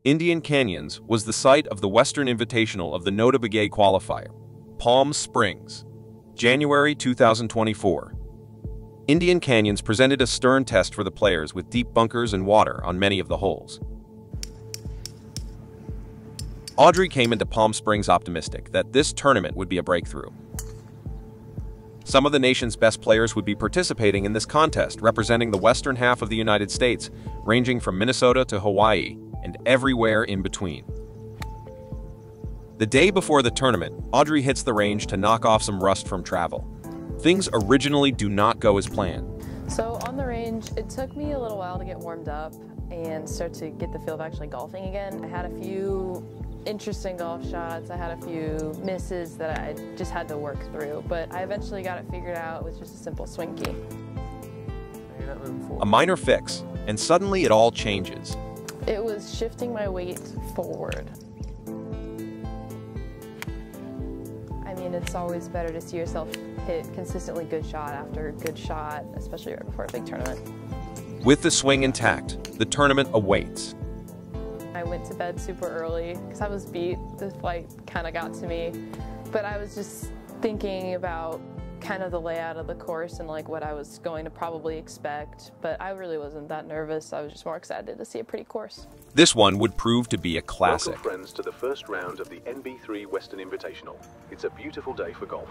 Indian Canyons was the site of the Western Invitational of the Notah Begay qualifier. Palm Springs, January 2024. Indian Canyons presented a stern test for the players with deep bunkers and water on many of the holes. Audrey came into Palm Springs optimistic that this tournament would be a breakthrough. Some of the nation's best players would be participating in this contest, representing the western half of the United States, ranging from Minnesota to Hawaii and everywhere in between. The day before the tournament, Audrey hits the range to knock off some rust from travel. Things originally do not go as planned. So on the range, it took me a little while to get warmed up and start to get the feel of actually golfing again. I had a few interesting golf shots. I had a few misses that I just had to work through, but I eventually got it figured out with just a simple swing key. A minor fix, and suddenly it all changes. It was shifting my weight forward. I mean, it's always better to see yourself hit consistently good shot after good shot, especially right before a big tournament. With the swing intact, the tournament awaits. I went to bed super early because I was beat. The flight kind of got to me, but I was just thinking about kind of the layout of the course and like what I was going to probably expect, but I really wasn't that nervous. I was just more excited to see a pretty course. This one would prove to be a classic. Welcome, friends, to the first round of the NB3 Western Invitational. It's a beautiful day for golf.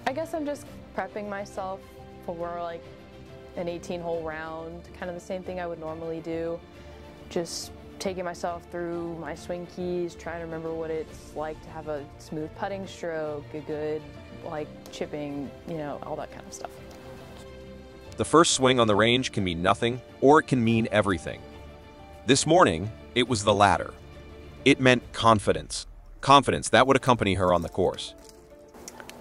I guess I'm just prepping myself for like an 18-hole round, kind of the same thing I would normally do. Just taking myself through my swing keys, trying to remember what it's like to have a smooth putting stroke, a good like chipping, you know, all that kind of stuff. The first swing on the range can mean nothing, or it can mean everything. This morning, it was the latter. It meant confidence. Confidence that would accompany her on the course.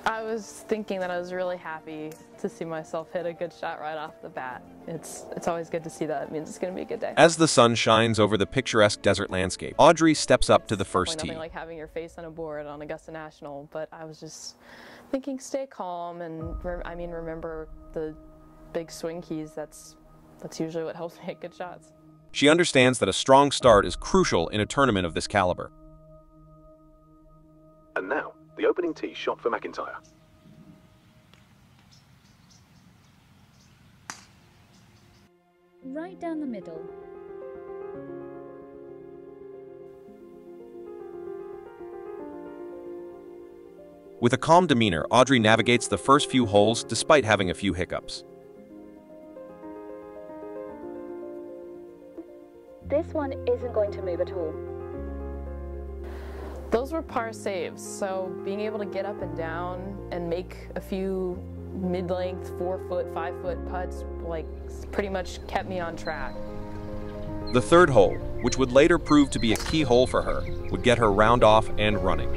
I was thinking that I was really happy to see myself hit a good shot right off the bat. It's always good to see that. It means it's going to be a good day. As the sun shines over the picturesque desert landscape, Audrey steps up to the first tee. Nothing like having your face on a board on Augusta National, but I was just thinking stay calm and remember the big swing keys. That's usually what helps me hit good shots. She understands that a strong start is crucial in a tournament of this caliber. And now, the opening tee shot for McIntyre. Right down the middle. With a calm demeanor, Audrey navigates the first few holes despite having a few hiccups. This one isn't going to move at all. Those were par saves, so being able to get up and down and make a few mid-length 4-foot, 5-foot putts like pretty much kept me on track. The third hole, which would later prove to be a key hole for her, would get her round off and running.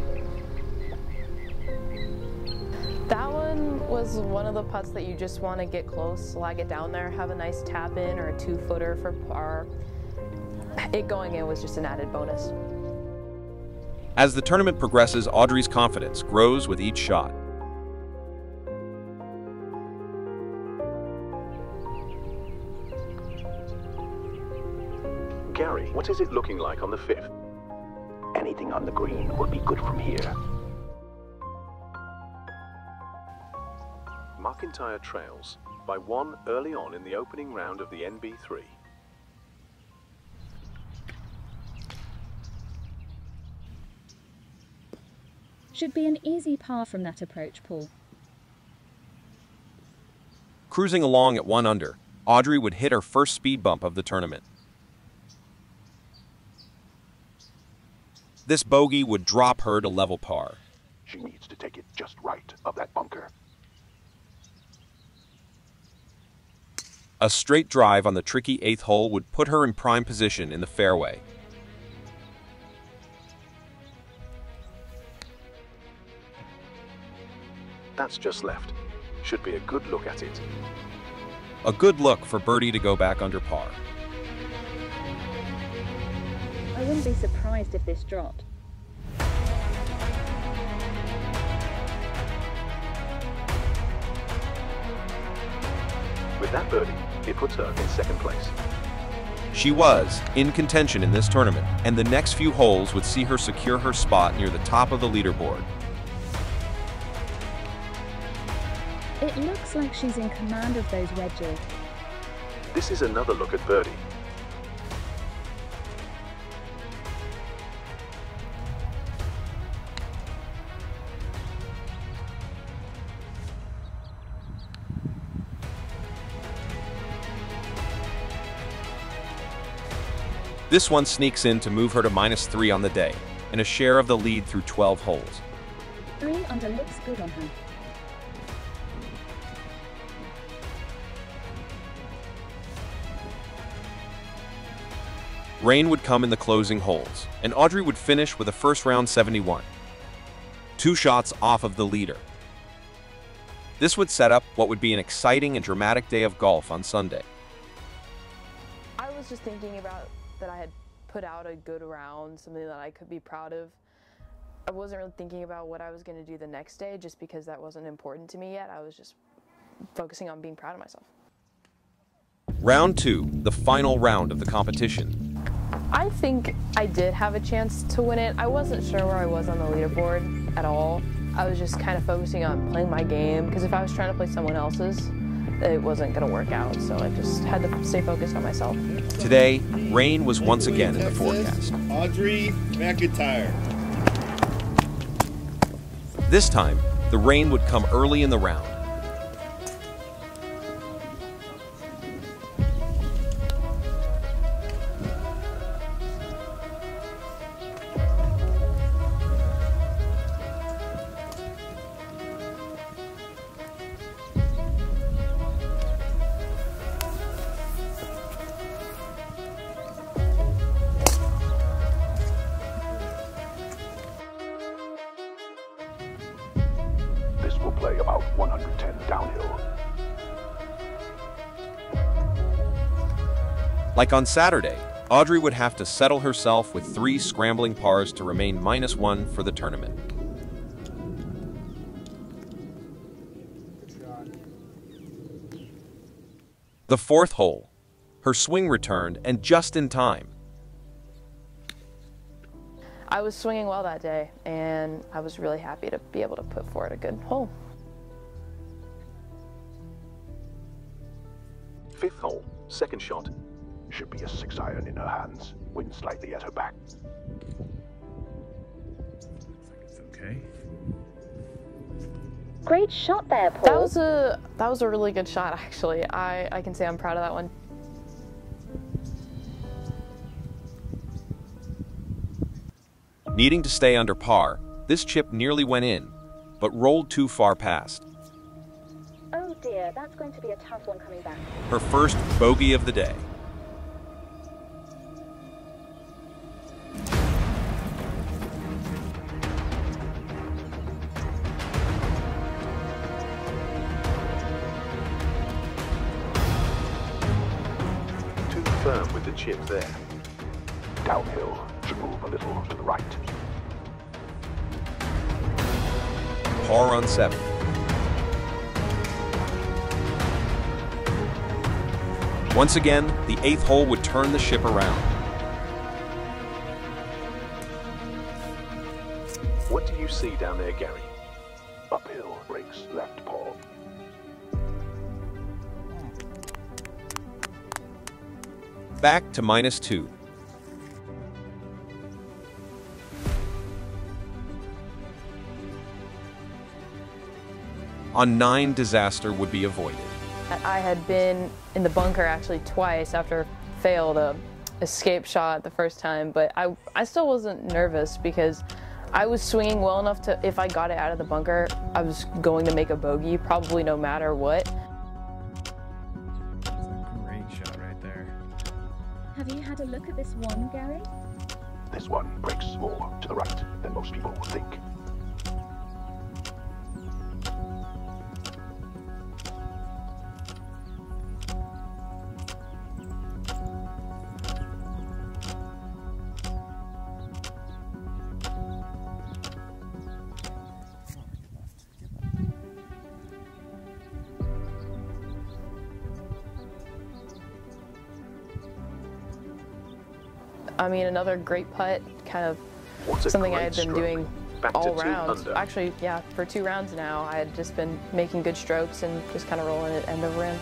That one was one of the putts that you just want to get close, lag it down there, have a nice tap in or a 2-footer for par. It going in was just an added bonus. As the tournament progresses, Audrey's confidence grows with each shot. Gary, what is it looking like on the fifth? Anything on the green will be good from here. McIntyre trails by 1 early on in the opening round of the NB3. Should be an easy par from that approach, Paul. Cruising along at 1 under, Audrey would hit her first speed bump of the tournament. This bogey would drop her to level par. She needs to take it just right of that bunker. A straight drive on the tricky 8th hole would put her in prime position in the fairway. That's just left. Should be a good look at it. A good look for birdie to go back under par. I wouldn't be surprised if this dropped. With that birdie, it puts her in second place. She was in contention in this tournament, and the next few holes would see her secure her spot near the top of the leaderboard. It looks like she's in command of those wedges. This is another look at birdie. This one sneaks in to move her to -3 on the day, and a share of the lead through 12 holes. 3 under looks good on her. Rain would come in the closing holes, and Audrey would finish with a first-round 71. 2 shots off of the leader. This would set up what would be an exciting and dramatic day of golf on Sunday. I was just thinking about that I had put out a good round, something that I could be proud of. I wasn't really thinking about what I was going to do the next day just because that wasn't important to me yet. I was just focusing on being proud of myself. Round 2, the final round of the competition. I think I did have a chance to win it. I wasn't sure where I was on the leaderboard at all. I was just kind of focusing on playing my game because if I was trying to play someone else's, it wasn't going to work out. So I just had to stay focused on myself. Today, rain was once again in the forecast. Audrey McIntyre. This time, the rain would come early in the round. This will play about 110 downhill. Like on Saturday, Audrey would have to settle herself with 3 scrambling pars to remain -1 for the tournament. The 4th hole. Her swing returned, and just in time. I was swinging well that day, and I was really happy to be able to put forward a good hole. 5th hole, second shot. Should be a 6-iron in her hands. Wind slightly at her back. It's okay. Great shot there, Paul. That was a really good shot, actually. I can say I'm proud of that one. Needing to stay under par, this chip nearly went in, but rolled too far past. Oh dear, that's going to be a tough one coming back. Her first bogey of the day. Too firm with the chip there. Downhill. Should move a little to the right. Par on 7. Once again, the 8th hole would turn the ship around. What do you see down there, Gary? Uphill. Breaks left, Paul. Back to -2. On 9, disaster would be avoided. I had been in the bunker actually twice after failed a escape shot the first time, but I still wasn't nervous because I was swinging well enough to, if I got it out of the bunker, I was going to make a bogey, probably no matter what. That's a great shot right there. Have you had a look at this one, Gary? This one breaks more to the right than most people would think. I mean, another great putt, kind of What a something I great had been stroke. doing Back to all 2 round. under. Actually, yeah, for 2 rounds now, I had just been making good strokes and just kind of rolling it end over end.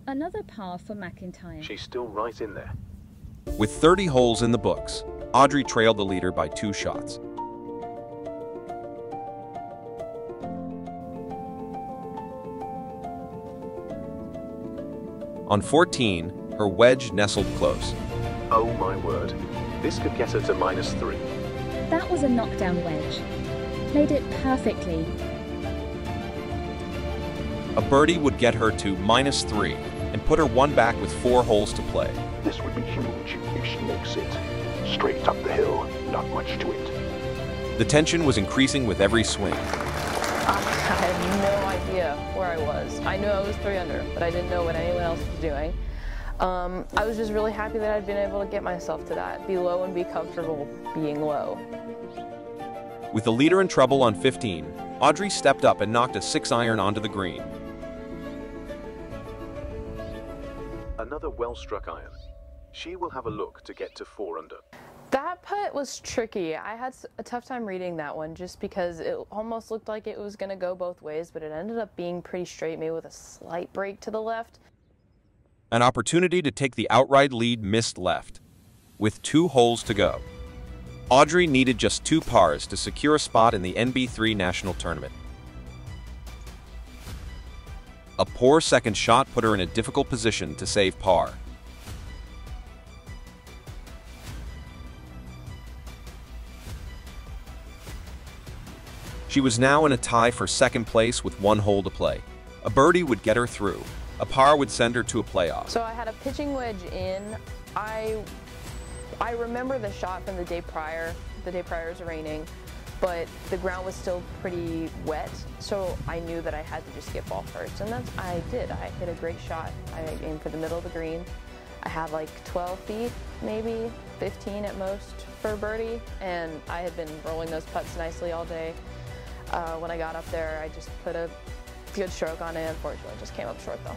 Another par for McIntyre. She's still right in there. With 30 holes in the books, Audrey trailed the leader by 2 shots. On 14, her wedge nestled close. Oh my word. This could get her to -3. That was a knockdown wedge. Played it perfectly. A birdie would get her to -3 and put her 1 back with 4 holes to play. This would be huge if she makes it. Straight up the hill, not much to it. The tension was increasing with every swing. I had no idea where I was. I knew I was 3 under, but I didn't know what anyone else was doing. I was just really happy that I'd been able to get myself to that, be low and be comfortable being low. With the leader in trouble on 15, Audrey stepped up and knocked a 6-iron onto the green. Another well-struck iron. She will have a look to get to 4 under. That putt was tricky. I had a tough time reading that one just because it almost looked like it was going to go both ways, but it ended up being pretty straight, maybe with a slight break to the left. An opportunity to take the outright lead missed left. With 2 holes to go, Audrey needed just 2 pars to secure a spot in the NB3 National Tournament. A poor second shot put her in a difficult position to save par. She was now in a tie for second place with 1 hole to play. A birdie would get her through. A par would send her to a playoff. So I had a pitching wedge in. I remember the shot from the day prior. The day prior was raining, but the ground was still pretty wet, so I knew that I had to just get ball first, and that's I did. I hit a great shot. I aimed for the middle of the green. I had like 12 feet, maybe 15 at most for birdie, and I had been rolling those putts nicely all day. When I got up there, I just put a good stroke on it. Unfortunately, it just came up short though.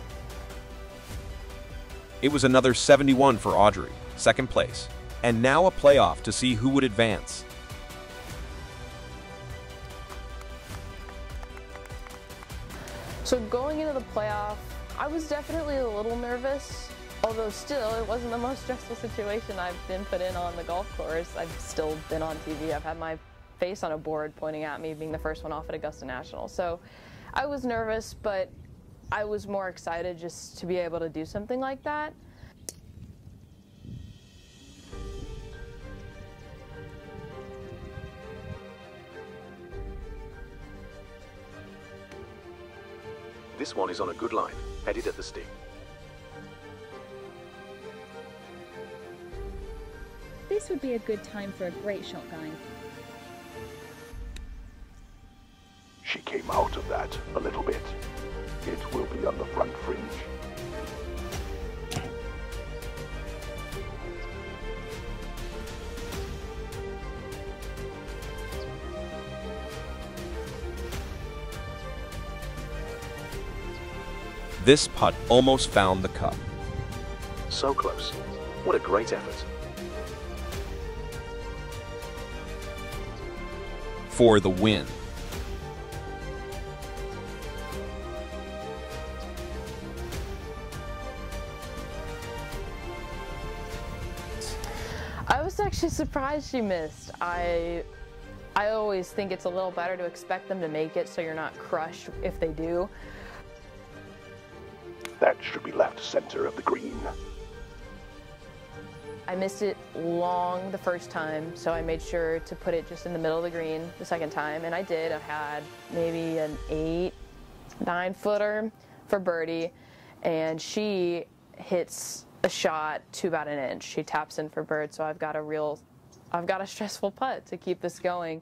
It was another 71 for Audrey, second place, and now a playoff to see who would advance. So going into the playoff, I was definitely a little nervous, although still it wasn't the most stressful situation I've been put in on the golf course. I've still been on TV. I've had my face on a board pointing at me being the first one off at Augusta National. So I was nervous, but I was more excited just to be able to do something like that. This one is on a good line, headed at the stick. This would be a good time for a great shot guy. She came out of that a little bit. It will be on the front fringe. This putt almost found the cup. So close. What a great effort. For the win. I was actually surprised she missed. I always think it's a little better to expect them to make it so you're not crushed if they do. That should be left center of the green. I missed it long the first time, so I made sure to put it just in the middle of the green the second time, and I did. I had maybe an 8-9 footer for birdie, and she hits a shot to about an inch. She taps in for bird, so I've got a real I've got a stressful putt to keep this going.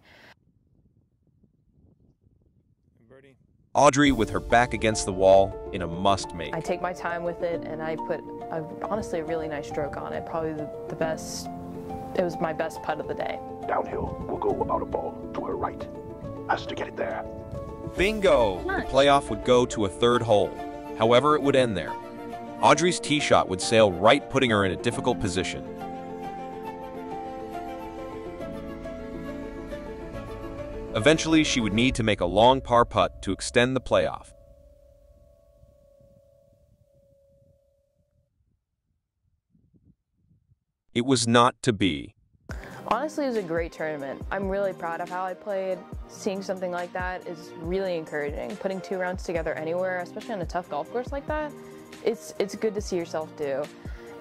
Audrey with her back against the wall in a must-make. I take my time with it, and I put, honestly, a really nice stroke on it. Probably the best, it was my best putt of the day. Downhill, we'll go about a ball to her right. Has to get it there. Bingo! The playoff would go to a third hole. However, it would end there. Audrey's tee shot would sail right, putting her in a difficult position. Eventually, she would need to make a long par putt to extend the playoff. It was not to be. Honestly, it was a great tournament. I'm really proud of how I played. Seeing something like that is really encouraging. Putting 2 rounds together anywhere, especially on a tough golf course like that, it's good to see yourself do.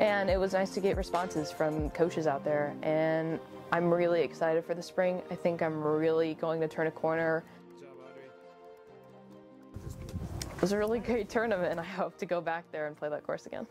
And it was nice to get responses from coaches out there. And I'm really excited for the spring. I think I'm really going to turn a corner. Good job, Audrey. It was a really great tournament, and I hope to go back there and play that course again.